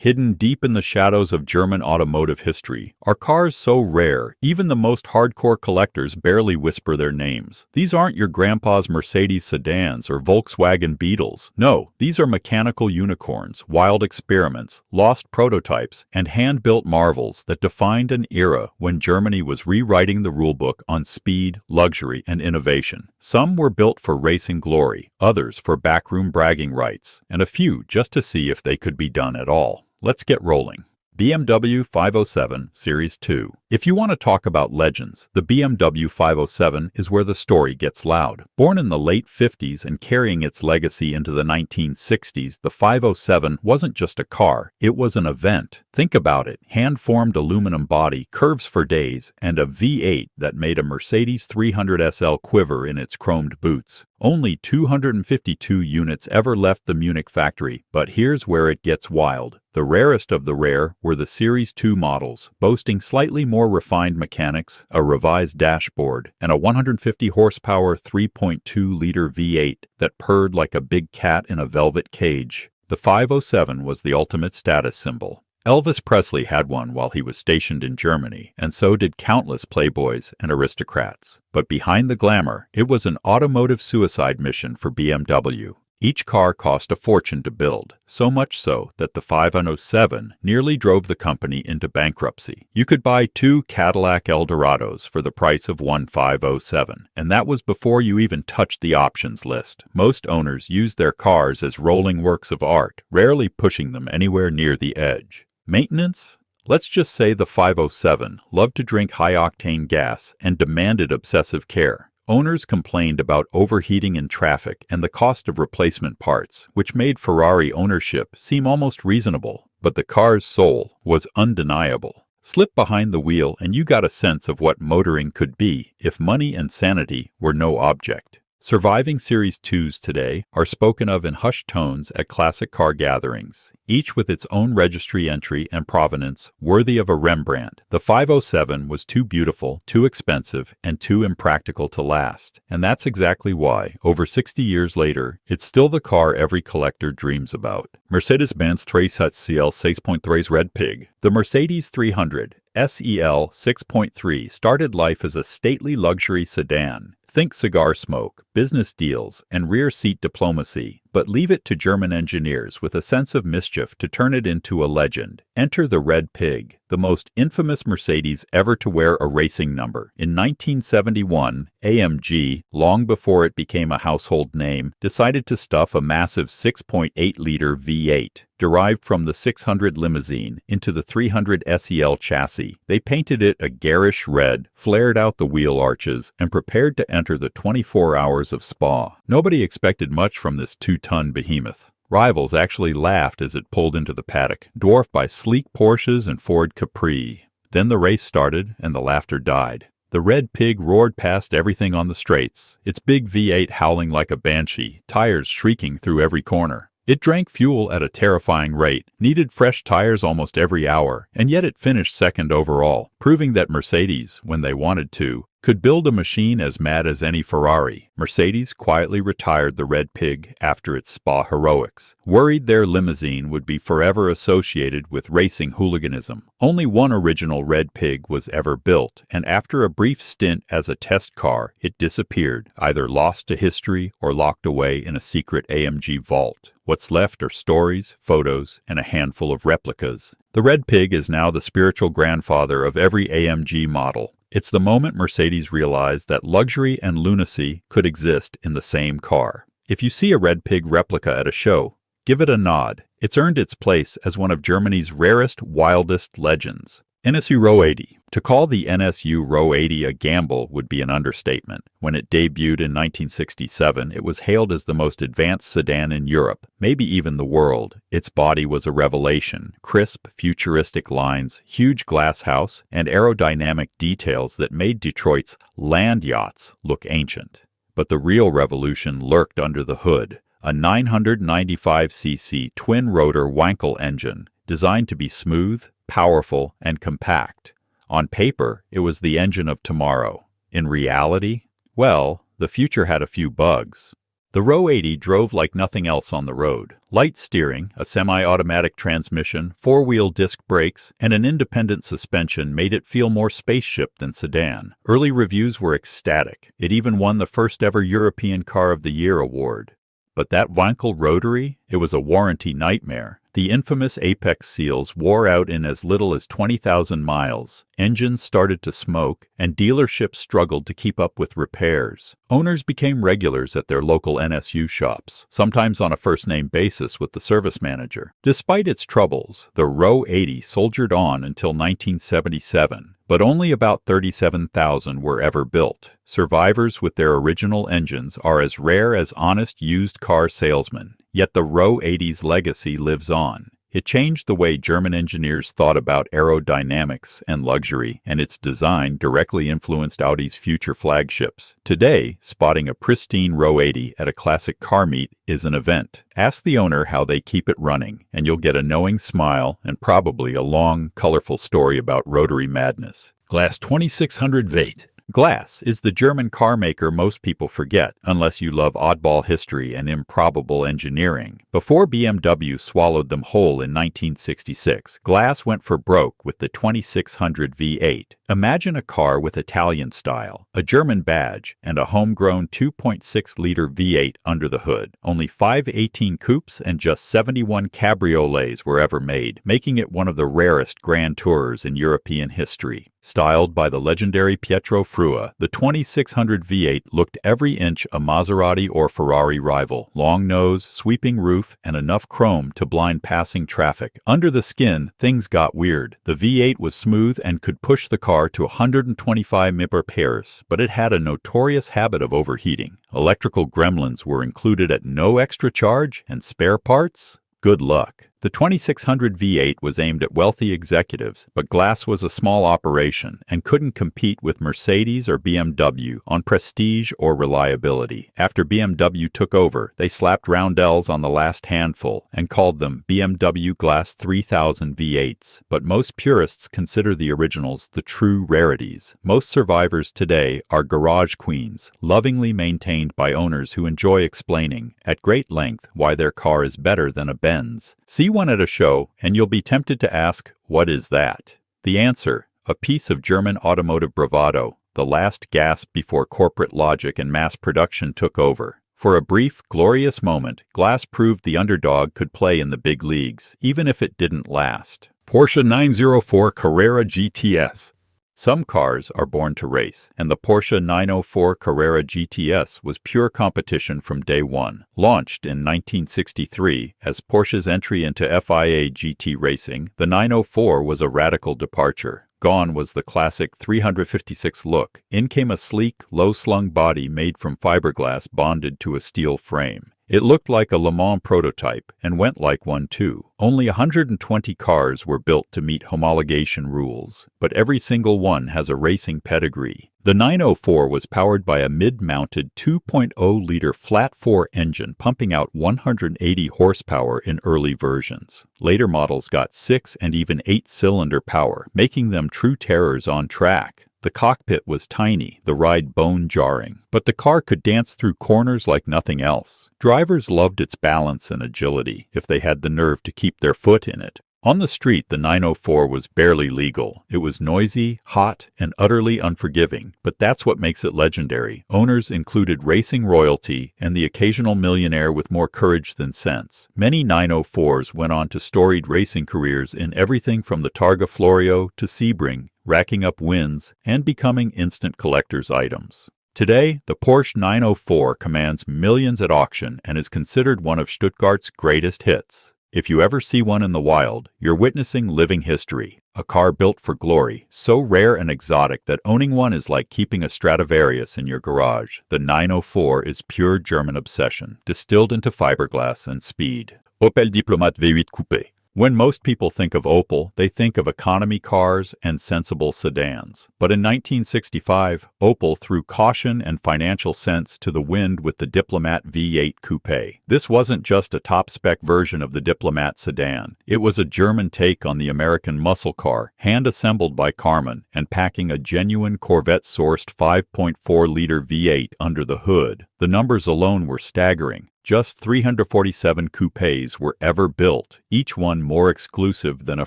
Hidden deep in the shadows of German automotive history are cars so rare, even the most hardcore collectors barely whisper their names. These aren't your grandpa's Mercedes sedans or Volkswagen Beetles. No, these are mechanical unicorns, wild experiments, lost prototypes, and hand-built marvels that defined an era when Germany was rewriting the rulebook on speed, luxury, and innovation. Some were built for racing glory, others for backroom bragging rights, and a few just to see if they could be done at all. Let's get rolling. BMW 507 Series 2. If you want to talk about legends, the BMW 507 is where the story gets loud. Born in the late 50s and carrying its legacy into the 1960s, the 507 wasn't just a car, it was an event. Think about it, hand-formed aluminum body, curves for days, and a V8 that made a Mercedes 300 SL quiver in its chromed boots. Only 252 units ever left the Munich factory, but here's where it gets wild. The rarest of the rare were the Series 2 models, boasting slightly more refined mechanics, a revised dashboard, and a 150 horsepower 3.2-liter V8 that purred like a big cat in a velvet cage. The 507 was the ultimate status symbol. Elvis Presley had one while he was stationed in Germany, and so did countless playboys and aristocrats. But behind the glamour, it was an automotive suicide mission for BMW. Each car cost a fortune to build, so much so that the 507 nearly drove the company into bankruptcy. You could buy 2 Cadillac Eldorados for the price of one 507, and that was before you even touched the options list. Most owners used their cars as rolling works of art, rarely pushing them anywhere near the edge. Maintenance? Let's just say the 507 loved to drink high-octane gas and demanded obsessive care. Owners complained about overheating in traffic and the cost of replacement parts, which made Ferrari ownership seem almost reasonable. But the car's soul was undeniable. Slip behind the wheel and you got a sense of what motoring could be if money and sanity were no object. Surviving Series 2s today are spoken of in hushed tones at classic car gatherings, each with its own registry entry and provenance worthy of a Rembrandt. The 507 was too beautiful, too expensive, and too impractical to last. And that's exactly why, over 60 years later, it's still the car every collector dreams about. Mercedes-Benz 306 Red Pig. The Mercedes 300 SEL 6.3 started life as a stately luxury sedan. Think cigar smoke, business deals, and rear seat diplomacy, but leave it to German engineers with a sense of mischief to turn it into a legend. Enter the Red Pig, the most infamous Mercedes ever to wear a racing number. In 1971, AMG, long before it became a household name, decided to stuff a massive 6.8-liter V8, derived from the 600 limousine, into the 300 SEL chassis. They painted it a garish red, flared out the wheel arches, and prepared to enter the 24 hours of Spa. Nobody expected much from this 2-ton behemoth. Rivals actually laughed as it pulled into the paddock, dwarfed by sleek Porsches and Ford Capri. Then the race started, and the laughter died. The Red Pig roared past everything on the straights, its big V8 howling like a banshee, tires shrieking through every corner. It drank fuel at a terrifying rate, needed fresh tires almost every hour, and yet it finished second overall, proving that Mercedes, when they wanted to, could build a machine as mad as any Ferrari. Mercedes quietly retired the Red Pig after its Spa heroics, worried their limousine would be forever associated with racing hooliganism. Only one original Red Pig was ever built, and after a brief stint as a test car, it disappeared, either lost to history or locked away in a secret AMG vault. What's left are stories, photos, and a handful of replicas. The Red Pig is now the spiritual grandfather of every AMG model. It's the moment Mercedes realized that luxury and lunacy could exist in the same car. If you see a Red Pig replica at a show, give it a nod. It's earned its place as one of Germany's rarest, wildest legends. NSU Row 80. To call the NSU Row 80 a gamble would be an understatement. When it debuted in 1967, it was hailed as the most advanced sedan in Europe, maybe even the world. Its body was a revelation. Crisp, futuristic lines, huge glass house, and aerodynamic details that made Detroit's land yachts look ancient. But the real revolution lurked under the hood. A 995cc twin-rotor Wankel engine designed to be smooth, powerful, and compact. On paper, it was the engine of tomorrow. In reality, well, the future had a few bugs. The Row 80 drove like nothing else on the road. Light steering, a semi-automatic transmission, four-wheel disc brakes, and an independent suspension made it feel more spaceship than sedan. Early reviews were ecstatic. It even won the first-ever European Car of the Year award. But that Wankel rotary? It was a warranty nightmare. The infamous apex seals wore out in as little as 20,000 miles. Engines started to smoke, and dealerships struggled to keep up with repairs. Owners became regulars at their local NSU shops, sometimes on a first-name basis with the service manager. Despite its troubles, the Row 80 soldiered on until 1977. But only about 37,000 were ever built. Survivors with their original engines are as rare as honest used car salesmen. Yet the Row 80's legacy lives on. It changed the way German engineers thought about aerodynamics and luxury, and its design directly influenced Audi's future flagships. Today, spotting a pristine Row 80 at a classic car meet is an event. Ask the owner how they keep it running, and you'll get a knowing smile and probably a long, colorful story about rotary madness. Glass 2600 Veit. Glass is the German car maker most people forget, unless you love oddball history and improbable engineering. Before BMW swallowed them whole in 1966, Glass went for broke with the 2600 V8. Imagine a car with Italian style, a German badge, and a homegrown 2.6-liter V8 under the hood. Only 518 coupes and just 71 cabriolets were ever made, making it one of the rarest Grand Tourers in European history. Styled by the legendary Pietro Frua, the 2600 V8 looked every inch a Maserati or Ferrari rival. Long nose, sweeping roof, and enough chrome to blind passing traffic. Under the skin, things got weird. The V8 was smooth and could push the car to 125 mph, but it had a notorious habit of overheating. Electrical gremlins were included at no extra charge, and spare parts? Good luck. The 2600 V8 was aimed at wealthy executives, but Glass was a small operation and couldn't compete with Mercedes or BMW on prestige or reliability. After BMW took over, they slapped roundels on the last handful and called them BMW Glass 3000 V8s. But most purists consider the originals the true rarities. Most survivors today are garage queens, lovingly maintained by owners who enjoy explaining, at great length, why their car is better than a Benz. See one at a show, and you'll be tempted to ask, what is that? The answer, a piece of German automotive bravado, the last gasp before corporate logic and mass production took over. For a brief, glorious moment, Glass proved the underdog could play in the big leagues, even if it didn't last. Porsche 904 Carrera GTS. Some cars are born to race, and the Porsche 904 Carrera GTS was pure competition from day one. Launched in 1963 as Porsche's entry into FIA GT racing, the 904 was a radical departure. Gone was the classic 356 look. In came a sleek, low-slung body made from fiberglass bonded to a steel frame. It looked like a Le Mans prototype, and went like one too. Only 120 cars were built to meet homologation rules, but every single one has a racing pedigree. The 904 was powered by a mid-mounted 2.0-liter flat-4 engine pumping out 180 horsepower in early versions. Later models got 6 and even 8-cylinder power, making them true terrors on track. The cockpit was tiny, the ride bone-jarring, but the car could dance through corners like nothing else. Drivers loved its balance and agility, if they had the nerve to keep their foot in it. On the street, the 904 was barely legal. It was noisy, hot, and utterly unforgiving, but that's what makes it legendary. Owners included racing royalty and the occasional millionaire with more courage than sense. Many 904s went on to storied racing careers in everything from the Targa Florio to Sebring, racking up wins and becoming instant collector's items. Today, the Porsche 904 commands millions at auction and is considered one of Stuttgart's greatest hits. If you ever see one in the wild, you're witnessing living history. A car built for glory, so rare and exotic that owning one is like keeping a Stradivarius in your garage. The 904 is pure German obsession, distilled into fiberglass and speed. Opel Diplomat V8 Coupé. When most people think of Opel, they think of economy cars and sensible sedans. But in 1965, Opel threw caution and financial sense to the wind with the Diplomat V8 Coupe. This wasn't just a top-spec version of the Diplomat sedan. It was a German take on the American muscle car, hand-assembled by Karmann and packing a genuine Corvette-sourced 5.4-liter V8 under the hood. The numbers alone were staggering. Just 347 coupes were ever built, each one more exclusive than a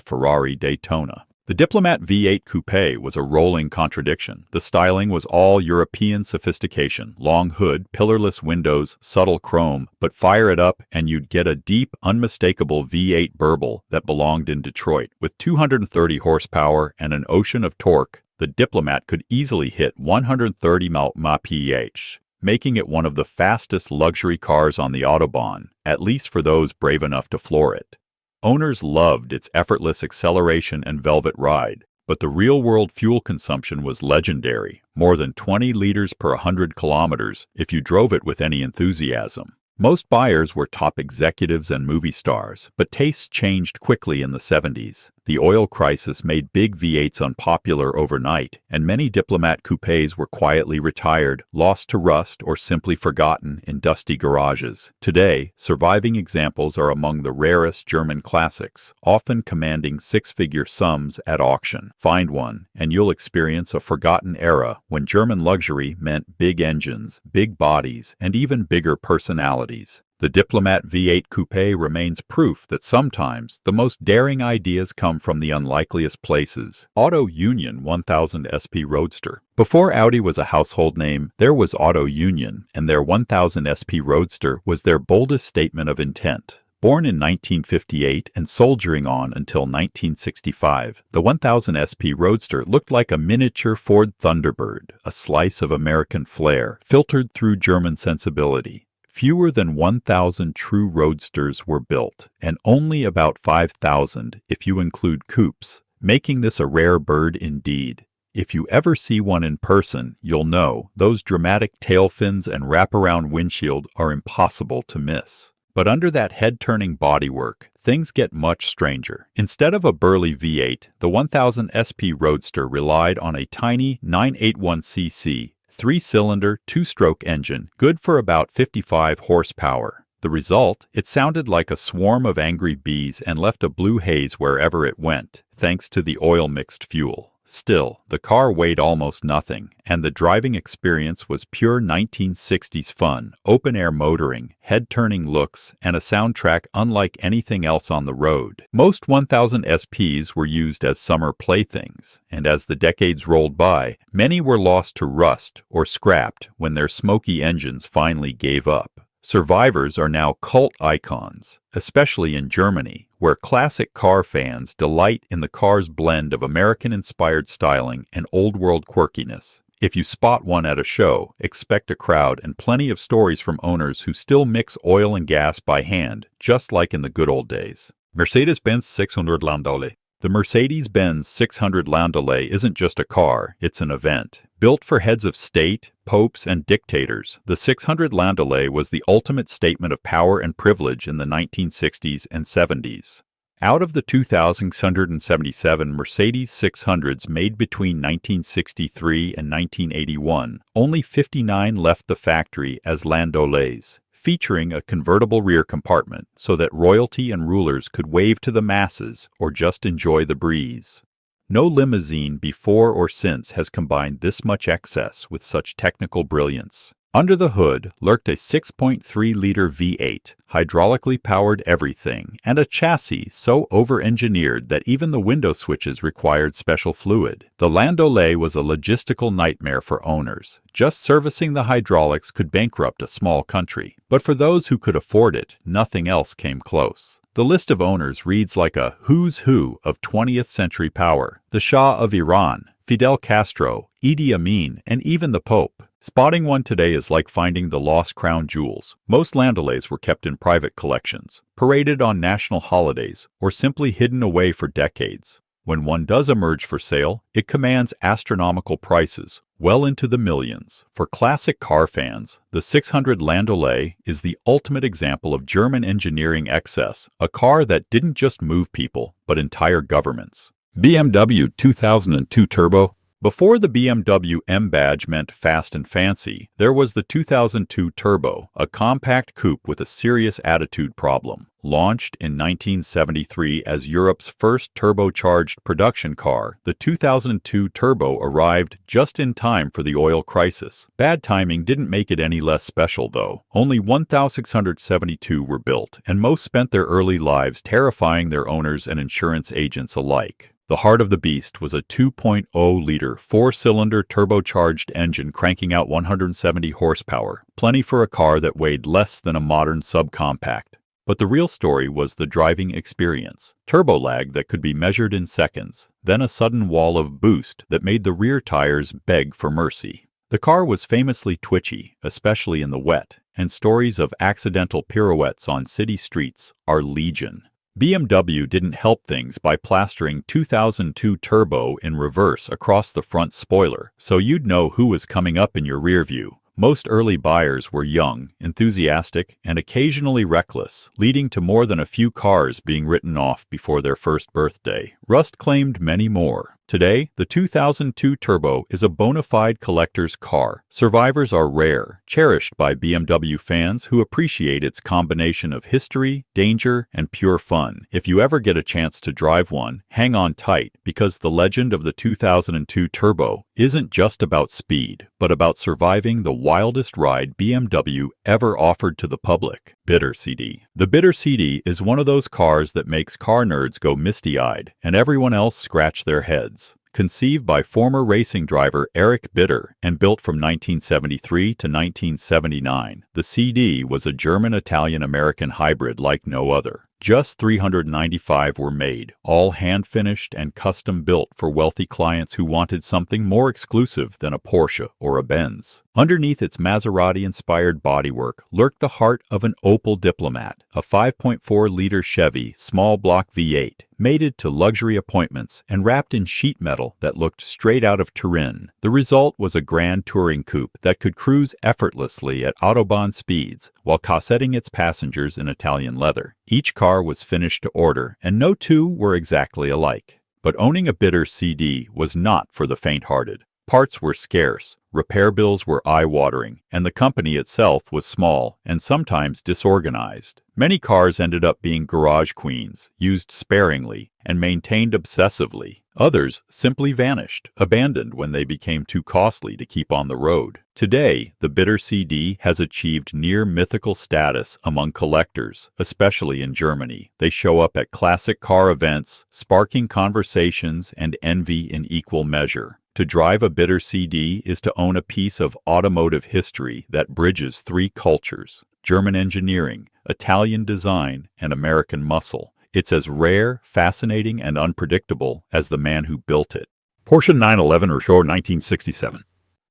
Ferrari Daytona. The Diplomat V8 Coupe was a rolling contradiction. The styling was all European sophistication, long hood, pillarless windows, subtle chrome, but fire it up and you'd get a deep, unmistakable V8 burble that belonged in Detroit. With 230 horsepower and an ocean of torque, the Diplomat could easily hit 130 mph. Making it one of the fastest luxury cars on the Autobahn, at least for those brave enough to floor it. Owners loved its effortless acceleration and velvet ride, but the real-world fuel consumption was legendary, more than 20 liters per 100 kilometers if you drove it with any enthusiasm. Most buyers were top executives and movie stars, but tastes changed quickly in the 70s. The oil crisis made big V8s unpopular overnight, and many Diplomat coupes were quietly retired, lost to rust, or simply forgotten in dusty garages. Today, surviving examples are among the rarest German classics, often commanding six-figure sums at auction. Find one, and you'll experience a forgotten era when German luxury meant big engines, big bodies, and even bigger personalities. The Diplomat V8 Coupe remains proof that sometimes the most daring ideas come from the unlikeliest places. Auto Union 1000 SP Roadster. Before Audi was a household name, there was Auto Union, and their 1000 SP Roadster was their boldest statement of intent. Born in 1958 and soldiering on until 1965, the 1000 SP Roadster looked like a miniature Ford Thunderbird, a slice of American flair, filtered through German sensibility. Fewer than 1,000 true roadsters were built, and only about 5,000 if you include coupes, making this a rare bird indeed. If you ever see one in person, you'll know those dramatic tail fins and wraparound windshield are impossible to miss. But under that head-turning bodywork, things get much stranger. Instead of a burly V8, the 1000 SP Roadster relied on a tiny 981cc, three-cylinder, two-stroke engine, good for about 55 horsepower. The result? It sounded like a swarm of angry bees and left a blue haze wherever it went, thanks to the oil-mixed fuel. Still, the car weighed almost nothing, and the driving experience was pure 1960s fun, open-air motoring, head-turning looks, and a soundtrack unlike anything else on the road. Most 1000 SPs were used as summer playthings, and as the decades rolled by, many were lost to rust or scrapped when their smoky engines finally gave up. Survivors are now cult icons, especially in Germany, where classic car fans delight in the car's blend of American-inspired styling and old-world quirkiness. If you spot one at a show, expect a crowd and plenty of stories from owners who still mix oil and gas by hand, just like in the good old days. Mercedes-Benz 600 Landaulet. The Mercedes-Benz 600 Landaulet isn't just a car, it's an event. Built for heads of state, popes, and dictators, the 600 Landaulet was the ultimate statement of power and privilege in the 1960s and 70s. Out of the 2,677 Mercedes 600s made between 1963 and 1981, only 59 left the factory as Landaulets, featuring a convertible rear compartment so that royalty and rulers could wave to the masses or just enjoy the breeze. No limousine before or since has combined this much excess with such technical brilliance. Under the hood lurked a 6.3-liter V8, hydraulically powered everything, and a chassis so over-engineered that even the window switches required special fluid. The Landaulet was a logistical nightmare for owners. Just servicing the hydraulics could bankrupt a small country. But for those who could afford it, nothing else came close. The list of owners reads like a who's who of 20th century power. The Shah of Iran, Fidel Castro, Idi Amin, and even the Pope. Spotting one today is like finding the lost crown jewels. Most Landaulets were kept in private collections, paraded on national holidays, or simply hidden away for decades. When one does emerge for sale, it commands astronomical prices, well into the millions. For classic car fans, the 600 Landaulet is the ultimate example of German engineering excess, a car that didn't just move people, but entire governments. BMW 2002 Turbo. Before the BMW M badge meant fast and fancy, there was the 2002 Turbo, a compact coupe with a serious attitude problem. Launched in 1973 as Europe's first turbocharged production car, the 2002 Turbo arrived just in time for the oil crisis. Bad timing didn't make it any less special, though. Only 1,672 were built, and most spent their early lives terrifying their owners and insurance agents alike. The heart of the beast was a 2.0-liter, four-cylinder turbocharged engine cranking out 170 horsepower, plenty for a car that weighed less than a modern subcompact. But the real story was the driving experience. Turbo lag that could be measured in seconds, then a sudden wall of boost that made the rear tires beg for mercy. The car was famously twitchy, especially in the wet, and stories of accidental pirouettes on city streets are legion. BMW didn't help things by plastering 2002 Turbo in reverse across the front spoiler, so you'd know who was coming up in your rear view. Most early buyers were young, enthusiastic, and occasionally reckless, leading to more than a few cars being written off before their first birthday. Rust claimed many more. Today, the 2002 Turbo is a bona fide collector's car. Survivors are rare, cherished by BMW fans who appreciate its combination of history, danger, and pure fun. If you ever get a chance to drive one, hang on tight, because the legend of the 2002 Turbo isn't just about speed, but about surviving the wildest ride BMW ever offered to the public. Bitter CD. The Bitter CD is one of those cars that makes car nerds go misty-eyed, and everyone else scratch their heads. Conceived by former racing driver Eric Bitter and built from 1973 to 1979, the CD was a German-Italian-American hybrid like no other. Just 395 were made, all hand-finished and custom-built for wealthy clients who wanted something more exclusive than a Porsche or a Benz. Underneath its Maserati-inspired bodywork lurked the heart of an Opel Diplomat, a 5.4-liter Chevy small-block V8, mated to luxury appointments and wrapped in sheet metal that looked straight out of Turin. The result was a grand touring coupe that could cruise effortlessly at Autobahn speeds while cossetting its passengers in Italian leather. Each car was finished to order, and no two were exactly alike. But owning a Bitter CD was not for the faint-hearted. Parts were scarce, repair bills were eye-watering, and the company itself was small and sometimes disorganized. Many cars ended up being garage queens, used sparingly, and maintained obsessively. Others simply vanished, abandoned when they became too costly to keep on the road. Today, the Bitter CD has achieved near-mythical status among collectors, especially in Germany. They show up at classic car events, sparking conversations and envy in equal measure. To drive a Bitter CD is to own a piece of automotive history that bridges three cultures: German engineering, Italian design, and American muscle. It's as rare, fascinating, and unpredictable as the man who built it. Porsche 911 or 1967.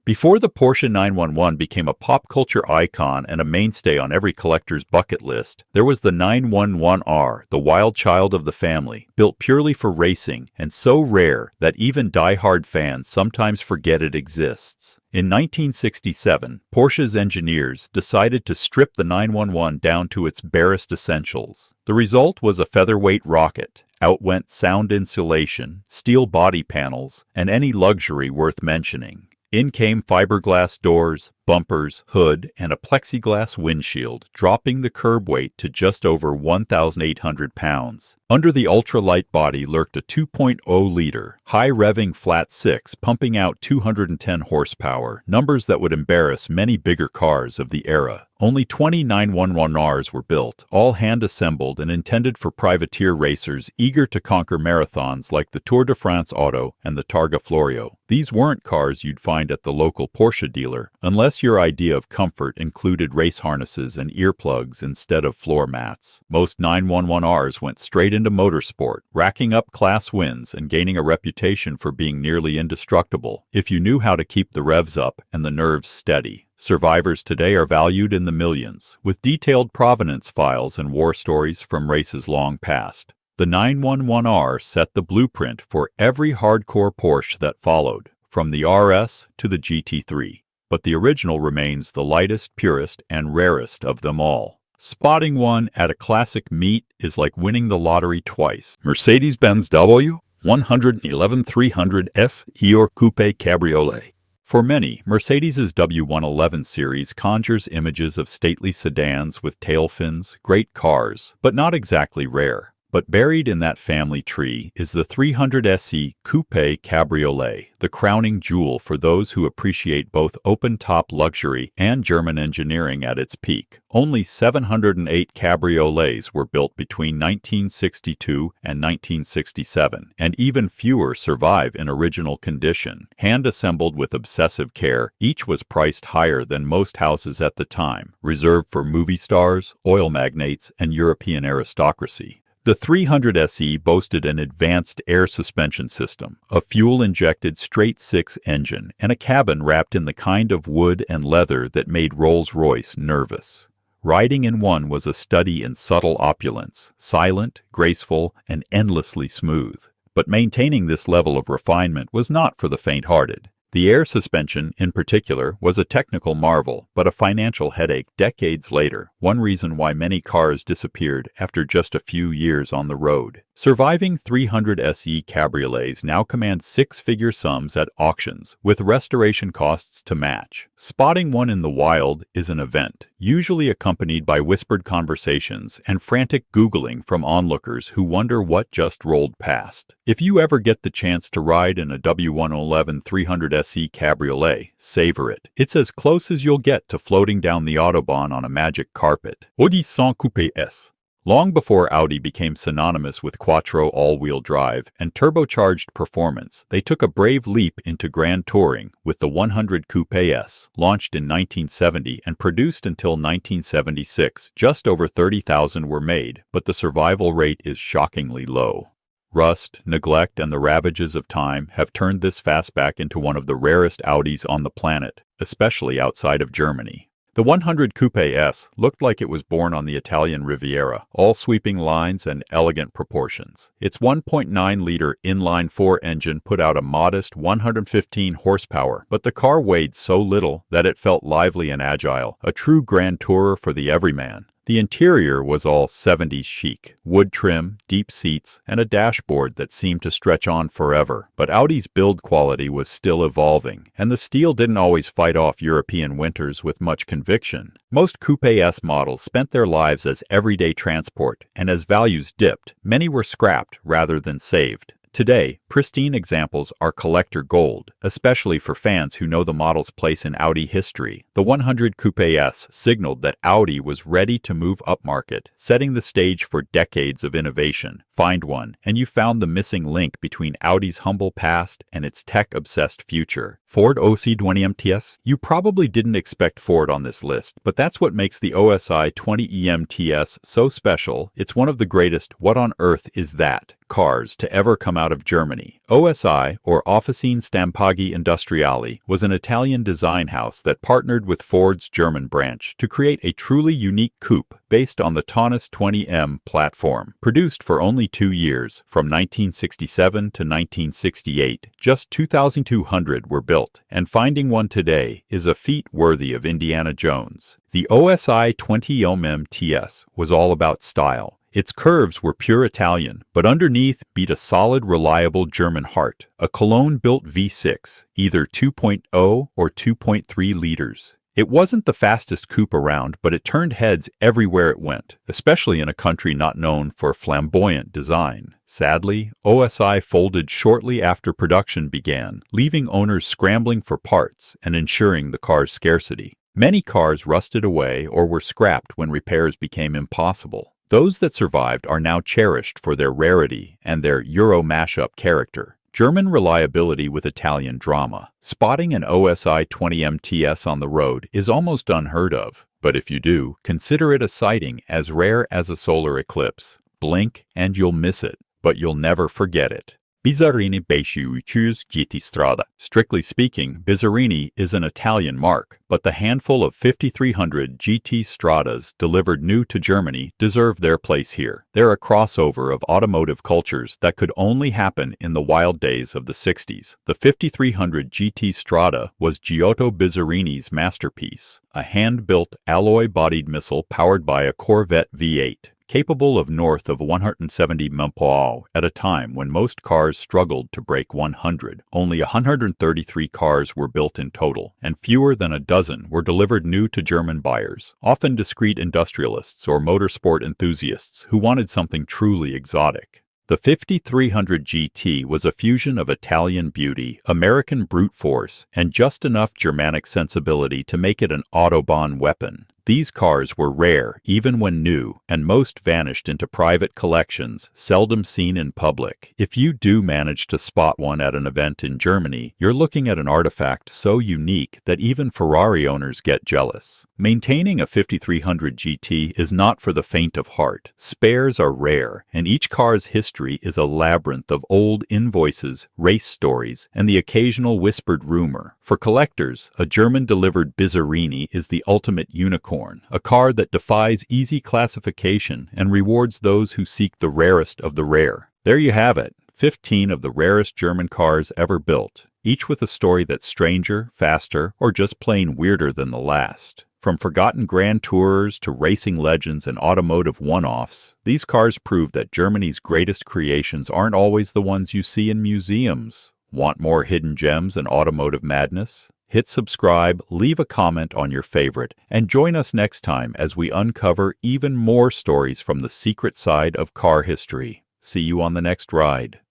Before the Porsche 911 became a pop culture icon and a mainstay on every collector's bucket list, there was the 911R, the wild child of the family, built purely for racing and so rare that even die-hard fans sometimes forget it exists. In 1967, Porsche's engineers decided to strip the 911 down to its barest essentials. The result was a featherweight rocket. Out went sound insulation, steel body panels, and any luxury worth mentioning. In came fiberglass doors, bumpers, hood, and a plexiglass windshield, dropping the curb weight to just over 1,800 pounds. Under the ultralight body lurked a 2.0-liter, high-revving flat six pumping out 210 horsepower, numbers that would embarrass many bigger cars of the era. Only 20 911Rs were built, all hand-assembled and intended for privateer racers eager to conquer marathons like the Tour de France Auto and the Targa Florio. These weren't cars you'd find at the local Porsche dealer, unless your idea of comfort included race harnesses and earplugs instead of floor mats. Most 911Rs went straight into motorsport, racking up class wins and gaining a reputation for being nearly indestructible, if you knew how to keep the revs up and the nerves steady. Survivors today are valued in the millions, with detailed provenance files and war stories from races long past. The 911R set the blueprint for every hardcore Porsche that followed, from the RS to the GT3. But the original remains the lightest, purest, and rarest of them all. Spotting one at a classic meet is like winning the lottery twice. Mercedes-Benz W11 300 S-E or Coupe Cabriolet. For many, Mercedes's W111 series conjures images of stately sedans with tail fins, great cars, but not exactly rare. But buried in that family tree is the 300 SE Coupe Cabriolet, the crowning jewel for those who appreciate both open-top luxury and German engineering at its peak. Only 708 cabriolets were built between 1962 and 1967, and even fewer survive in original condition. Hand-assembled with obsessive care, each was priced higher than most houses at the time, reserved for movie stars, oil magnates, and European aristocracy. The 300 SE boasted an advanced air suspension system, a fuel-injected straight-six engine, and a cabin wrapped in the kind of wood and leather that made Rolls-Royce nervous. Riding in one was a study in subtle opulence, silent, graceful, and endlessly smooth. But maintaining this level of refinement was not for the faint-hearted. The air suspension, in particular, was a technical marvel, but a financial headache decades later, one reason why many cars disappeared after just a few years on the road. Surviving 300 SE cabriolets now command six-figure sums at auctions, with restoration costs to match. Spotting one in the wild is an event, usually accompanied by whispered conversations and frantic Googling from onlookers who wonder what just rolled past. If you ever get the chance to ride in a W111 300 SE cabriolet, savor it. It's as close as you'll get to floating down the Autobahn on a magic carpet. Audi 100 Coupe S. Long before Audi became synonymous with quattro all-wheel drive and turbocharged performance, they took a brave leap into grand touring with the 100 Coupe S. Launched in 1970 and produced until 1976, just over 30,000 were made, but the survival rate is shockingly low. Rust, neglect, and the ravages of time have turned this fastback into one of the rarest Audis on the planet, especially outside of Germany. The 100 Coupe S looked like it was born on the Italian Riviera, all sweeping lines and elegant proportions. Its 1.9-liter inline-4 engine put out a modest 115 horsepower, but the car weighed so little that it felt lively and agile, a true grand tourer for the everyman. The interior was all 70s chic, wood trim, deep seats, and a dashboard that seemed to stretch on forever. But Audi's build quality was still evolving, and the steel didn't always fight off European winters with much conviction. Most Coupe S models spent their lives as everyday transport, and as values dipped, many were scrapped rather than saved. Today, pristine examples are collector gold, especially for fans who know the model's place in Audi history. The 100 Coupe S signaled that Audi was ready to move upmarket, setting the stage for decades of innovation. Find one, and you found the missing link between Audi's humble past and its tech-obsessed future. Ford OC20 MTS? You probably didn't expect Ford on this list, but that's what makes the OSI 20 EMTS so special. It's one of the greatest "what on earth is that" cars to ever come out of Germany. OSI, or Officine Stampaghi Industriali, was an Italian design house that partnered with Ford's German branch to create a truly unique coupe based on the Taunus 20M platform. Produced for only 2 years, from 1967 to 1968, just 2,200 were built, and finding one today is a feat worthy of Indiana Jones. The OSI 20M TS was all about style. Its curves were pure Italian, but underneath beat a solid, reliable German heart, a Cologne-built V6, either 2.0 or 2.3 liters. It wasn't the fastest coupe around, but it turned heads everywhere it went, especially in a country not known for flamboyant design. Sadly, OSI folded shortly after production began, leaving owners scrambling for parts and ensuring the car's scarcity. Many cars rusted away or were scrapped when repairs became impossible. Those that survived are now cherished for their rarity and their Euro mashup character. German reliability with Italian drama. Spotting an OSI 20 MTS on the road is almost unheard of, but if you do, consider it a sighting as rare as a solar eclipse. Blink and you'll miss it, but you'll never forget it. Bizzarini 500 GT Strada. Strictly speaking, Bizzarini is an Italian marque, but the handful of 5300 GT Stradas delivered new to Germany deserve their place here. They're a crossover of automotive cultures that could only happen in the wild days of the 60s. The 5300 GT Strada was Giotto Bizzarini's masterpiece, a hand-built alloy-bodied missile powered by a Corvette V8. Capable of north of 170 mph at a time when most cars struggled to break 100. Only 133 cars were built in total, and fewer than a dozen were delivered new to German buyers, often discreet industrialists or motorsport enthusiasts who wanted something truly exotic. The 5300 GT was a fusion of Italian beauty, American brute force, and just enough Germanic sensibility to make it an Autobahn weapon. These cars were rare, even when new, and most vanished into private collections, seldom seen in public. If you do manage to spot one at an event in Germany, you're looking at an artifact so unique that even Ferrari owners get jealous. Maintaining a 5300 GT is not for the faint of heart. Spares are rare, and each car's history is a labyrinth of old invoices, race stories, and the occasional whispered rumor. For collectors, a German-delivered Bizzarini is the ultimate unicorn. A car that defies easy classification and rewards those who seek the rarest of the rare. There you have it, 15 of the rarest German cars ever built, each with a story that's stranger, faster, or just plain weirder than the last. From forgotten grand tourers to racing legends and automotive one-offs, these cars prove that Germany's greatest creations aren't always the ones you see in museums. Want more hidden gems and automotive madness? Hit subscribe, leave a comment on your favorite, and join us next time as we uncover even more stories from the secret side of car history. See you on the next ride.